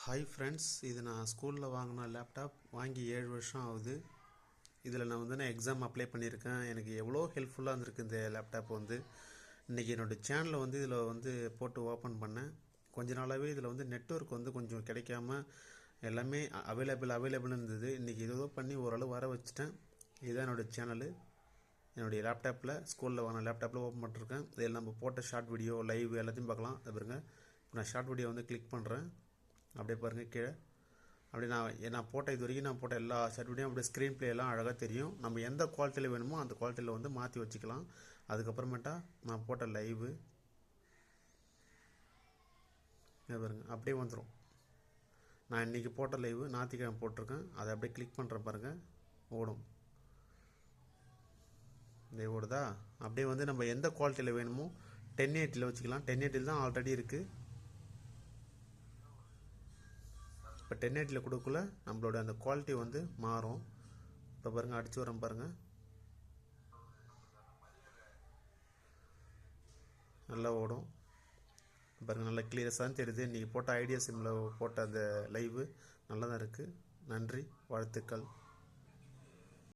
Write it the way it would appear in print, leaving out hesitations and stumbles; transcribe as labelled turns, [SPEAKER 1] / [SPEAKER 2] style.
[SPEAKER 1] Hi friends, இது நான் ஸ்கூலில் வாங்கின லேப்டாப். வாங்கி 7 வருஷம் ஆகுது. இதில் நான் எக்ஸாம் அப்ளை பண்ணியிருக்கேன். எனக்கு எவ்வளோ ஹெல்ப்ஃபுல்லாக இருந்திருக்கு இந்த லேப்டாப். இன்றைக்கி என்னோடய சேனலை இதில் போட்டு ஓப்பன் பண்ணேன். கொஞ்ச நாளாகவே இதில் நெட்வொர்க் கொஞ்சம் கிடைக்காம எல்லாமே அவைலபிள்னு இருந்தது. இன்றைக்கி ஏதோ பண்ணி ஓரளவு வர வச்சுட்டேன். இதுதான் என்னோடய சேனலு. என்னுடைய லேப்டாப்பில் ஸ்கூலில் வாங்கின லேப்டாப்பில் ஓப்பன் பண்ணிருக்கேன். இதில் நம்ம போட்ட ஷார்ட் வீடியோ, லைவ் எல்லாத்தையும் பார்க்கலாம். அது பாருங்கள், இப்போ நான் ஷார்ட் வீடியோ கிளிக் பண்ணுறேன். அப்படியே பாருங்கள், கீழே அப்படி நான் போட்ட இது வரைக்கும் நான் போட்ட எல்லா ஷார்ட் வீடியோ அப்படியே ஸ்க்ரீன் பிளே எல்லாம் அழகாக தெரியும். நம்ம எந்த குவாலிட்டியில் வேணுமோ அந்த குவாலிட்டியில் மாற்றி வச்சுக்கலாம். அதுக்கப்புறமேட்டா நான் போட்ட லைவு பாருங்கள், அப்படியே வந்துடும். நான் இன்றைக்கி போட்ட லைவு ஞாயிற்றுக்கிழமை போட்டிருக்கேன். அதை அப்படியே கிளிக் பண்ணுறேன் பாருங்கள், ஓடும். இந்த ஓடுதா? அப்படியே நம்ம எந்த குவாலிட்டியில் வேணுமோ 1080 வச்சுக்கலாம். 1080 தான் ஆல்ரெடி இருக்குது. இப்போ 1080 கொடுக்கல நம்மளோட அந்த குவாலிட்டி மாறும். இப்போ பாருங்கள், அடிச்சு வரோம் பாருங்கள், நல்லா ஓடும் பாருங்கள். நல்லா கிளியர்ஸாக தெரியுது. இன்றைக்கி போட்ட ஐடியா சிம்மில் போட்ட அந்த லைவு நல்லா தான் இருக்குது. நன்றி, வாழ்த்துக்கள்.